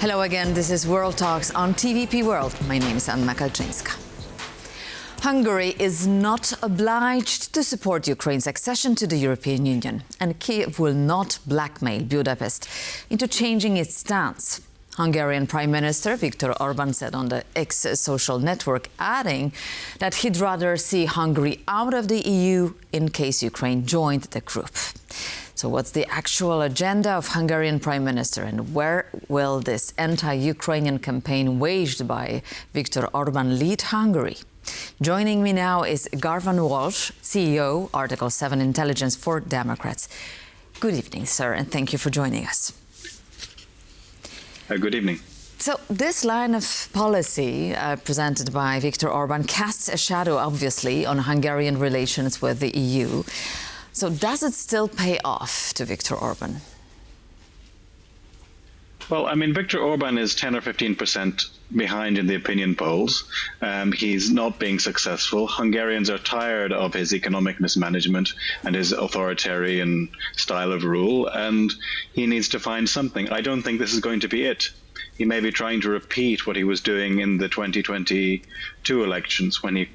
Hello again, this is World Talks on TVP World. My name is Anna Kalczyńska. Hungary is not obliged to support Ukraine's accession to the European Union, and Kiev will not blackmail Budapest into changing its stance. Hungarian Prime Minister Viktor Orbán said on the X social network, adding that he'd rather see Hungary out of the EU in case Ukraine joined the group. So what's the actual agenda of Hungarian Prime Minister, and where will this anti-Ukrainian campaign waged by Viktor Orbán lead Hungary? Joining me now is Garvan Walshe, CEO, Article 7 Intelligence for Democrats. Good evening, sir, and thank you for joining us. Good evening. So this line of policy presented by Viktor Orbán casts a shadow, obviously, on Hungarian relations with the EU. So does it still pay off to Viktor Orbán? Well, I mean, Viktor Orbán is 10 or 15% behind in the opinion polls. He's not being successful. Hungarians are tired of his economic mismanagement and his authoritarian style of rule, and he needs to find something. I don't think this is going to be it. He may be trying to repeat what he was doing in the 2022 elections, when he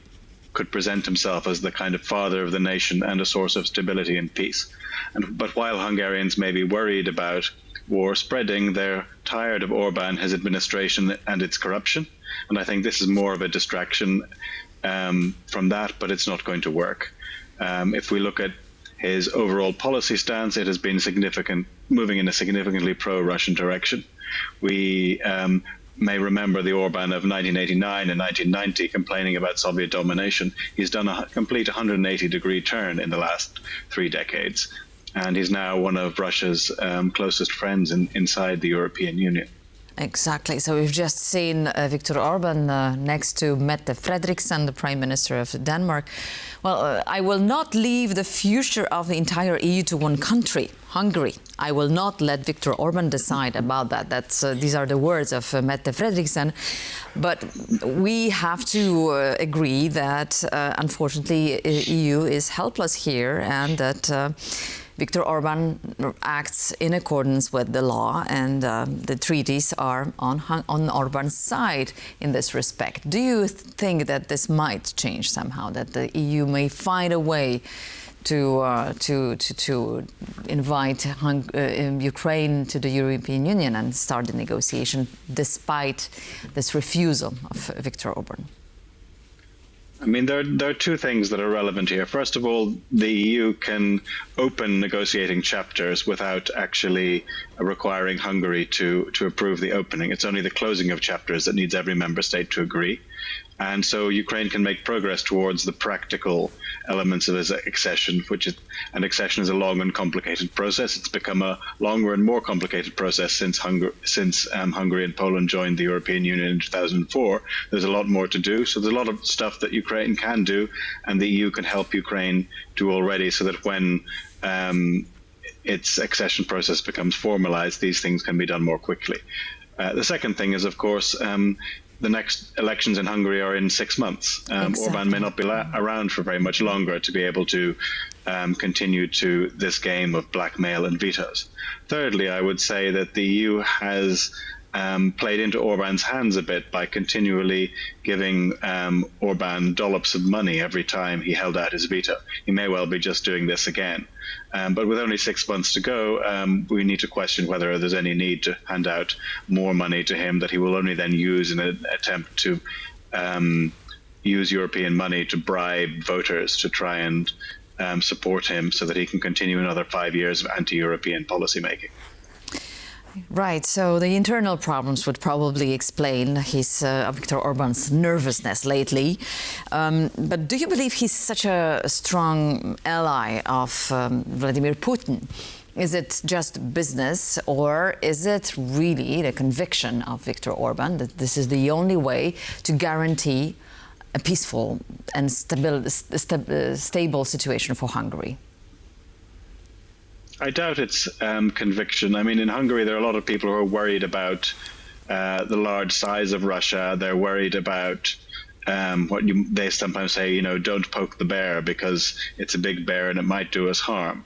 could present himself as the kind of father of the nation and a source of stability and peace. But while Hungarians may be worried about war spreading, they're tired of Orbán, his administration and its corruption. And I think this is more of a distraction from that, but it's not going to work. If we look at his overall policy stance, it has been moving in a significantly pro-Russian direction. We may remember the Orbán of 1989 and 1990 complaining about Soviet domination. He's done a complete 180-degree turn in the last 3 decades, and he's now one of Russia's closest friends inside the European Union. Exactly. So we've just seen Viktor Orbán next to Mette Frederiksen, the Prime Minister of Denmark. Well, I will not leave the future of the entire EU to one country, Hungary. I will not let Viktor Orbán decide about that. These are the words of Mette Frederiksen. But we have to agree that, unfortunately, EU is helpless here, and that Viktor Orbán acts in accordance with the law, and the treaties are on Orbán's side in this respect. Do you think that this might change somehow, that the EU may find a way to invite Ukraine to the European Union and start the negotiation despite this refusal of Viktor Orbán? I mean, there are 2 things that are relevant here. First of all, the EU can open negotiating chapters without actually requiring Hungary to approve the opening. It's only the closing of chapters that needs every member state to agree. And so Ukraine can make progress towards the practical elements of its accession, and accession is a long and complicated process. It's become a longer and more complicated process since Hungary and Poland joined the European Union in 2004. There's a lot more to do. So there's a lot of stuff that Ukraine can do, and the EU can help Ukraine do already, so that when its accession process becomes formalized, these things can be done more quickly. The second thing is, of course, the next elections in Hungary are in 6 months. Exactly. Orbán may not be around for very much longer to be able to continue to this game of blackmail and vetoes. Thirdly, I would say that the EU has played into Orbán's hands a bit by continually giving Orbán dollops of money every time he held out his veto. He may well be just doing this again. But with only 6 months to go, we need to question whether there's any need to hand out more money to him that he will only then use in an attempt to use European money to bribe voters to try and support him, so that he can continue another 5 years of anti-European policymaking. Right, so the internal problems would probably explain Viktor Orbán's nervousness lately. But do you believe he's such a strong ally of Vladimir Putin? Is it just business, or is it really the conviction of Viktor Orbán that this is the only way to guarantee a peaceful and stable situation for Hungary? I doubt it's conviction. I mean, in Hungary, there are a lot of people who are worried about the large size of Russia. They're worried about they sometimes say, don't poke the bear because it's a big bear and it might do us harm.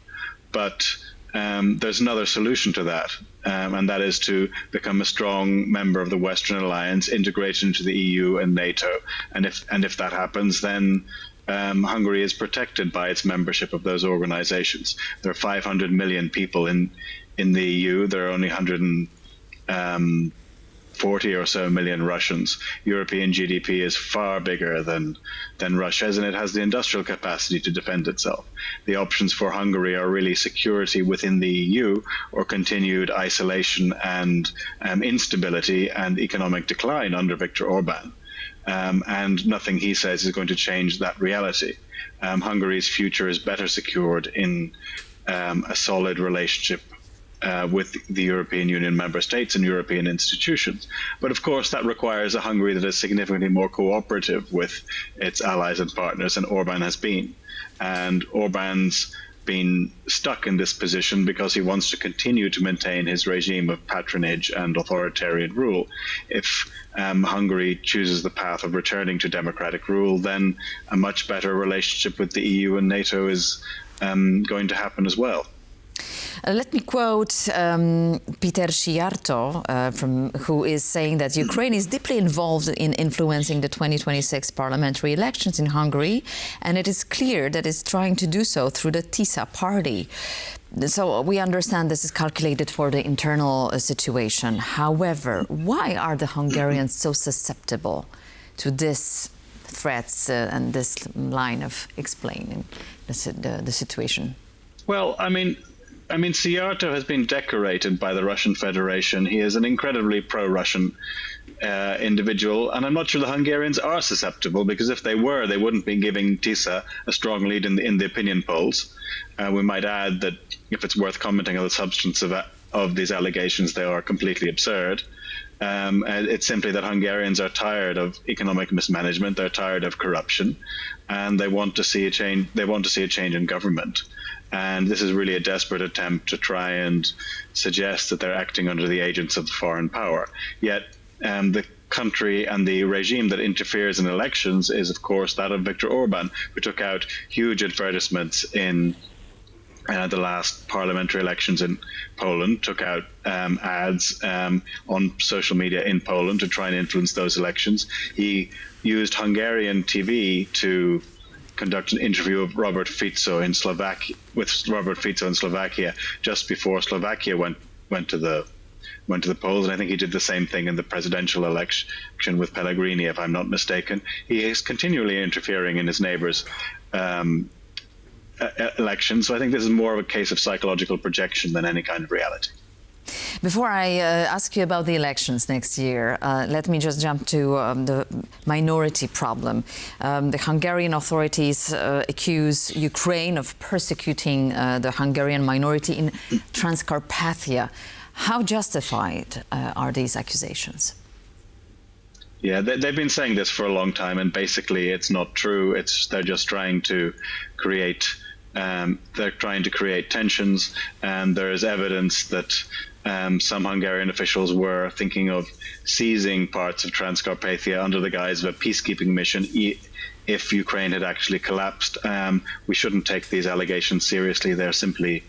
But there's another solution to that, and that is to become a strong member of the Western Alliance, integrated into the EU and NATO. And if that happens, then Hungary is protected by its membership of those organizations. There are 500 million people in the EU. There are only 140 or so million Russians. European GDP is far bigger than Russia's, and it has the industrial capacity to defend itself. The options for Hungary are really security within the EU or continued isolation and instability and economic decline under Viktor Orbán. And nothing he says is going to change that reality. Hungary's future is better secured in a solid relationship with the European Union member states and European institutions. But of course, that requires a Hungary that is significantly more cooperative with its allies and partners than Orbán has been. And Orbán's been stuck in this position because he wants to continue to maintain his regime of patronage and authoritarian rule. If Hungary chooses the path of returning to democratic rule, then a much better relationship with the EU and NATO is going to happen as well. Let me quote Peter Szijarto, who is saying that Ukraine is deeply involved in influencing the 2026 parliamentary elections in Hungary, and it is clear that it's trying to do so through the TISA party. So we understand this is calculated for the internal situation. However, why are the Hungarians so susceptible to this threats and this line of explaining the situation? Well, I mean, Szijarto has been decorated by the Russian Federation. He is an incredibly pro-Russian individual, and I'm not sure the Hungarians are susceptible, because if they were, they wouldn't be giving TISA a strong lead in the opinion polls. We might add that, if it's worth commenting on the substance of these allegations, they are completely absurd. It's simply that Hungarians are tired of economic mismanagement, they're tired of corruption, and they want to see a change. They want to see a change in government. And this is really a desperate attempt to try and suggest that they're acting under the agents of the foreign power. Yet the country and the regime that interferes in elections is, of course, that of Viktor Orbán, who took out huge advertisements in the last parliamentary elections in Poland, took out ads on social media in Poland to try and influence those elections. He used Hungarian TV to conduct an interview of Robert Fico in Slovakia just before Slovakia went to the polls, and I think he did the same thing in the presidential election with Pellegrini, if I'm not mistaken. He is continually interfering in his neighbors' elections, so I think this is more of a case of psychological projection than any kind of reality. Before I ask you about the elections next year, let me just jump to the minority problem. The Hungarian authorities accuse Ukraine of persecuting the Hungarian minority in Transcarpathia. How justified are these accusations? Yeah, they've been saying this for a long time, and basically it's not true. They're just trying to create tensions, and there is evidence that some Hungarian officials were thinking of seizing parts of Transcarpathia under the guise of a peacekeeping mission if Ukraine had actually collapsed. We shouldn't take these allegations seriously. They're simply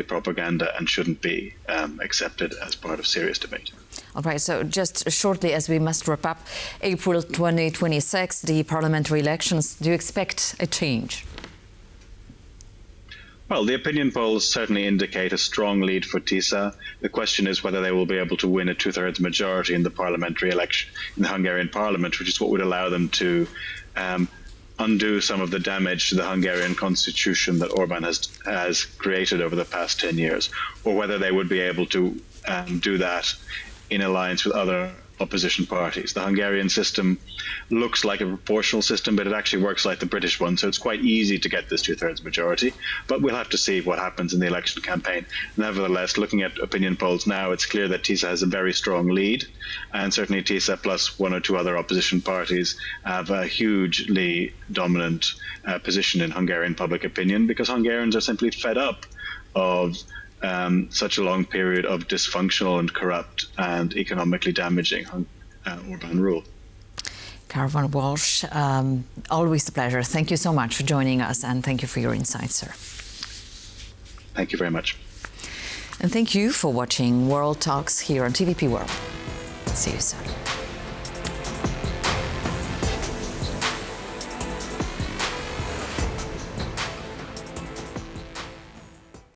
propaganda and shouldn't be accepted as part of serious debate. All right, so just shortly, as we must wrap up, April 2026, the parliamentary elections, do you expect a change? Well, the opinion polls certainly indicate a strong lead for TISA. The question is whether they will be able to win a two-thirds majority in the parliamentary election, in the Hungarian parliament, which is what would allow them to undo some of the damage to the Hungarian constitution that Orbán has created over the past 10 years, or whether they would be able to do that in alliance with other opposition parties. The Hungarian system looks like a proportional system, but it actually works like the British one, so it's quite easy to get this two-thirds majority. But we'll have to see what happens in the election campaign. Nevertheless, looking at opinion polls now, it's clear that TISA has a very strong lead, and certainly TISA plus one or two other opposition parties have a hugely dominant position in Hungarian public opinion, because Hungarians are simply fed up of such a long period of dysfunctional and corrupt and economically damaging Orbán rule. Garvan Walshe, always a pleasure. Thank you so much for joining us, and thank you for your insights, sir. Thank you very much. And thank you for watching World Talks here on TVP World. See you soon.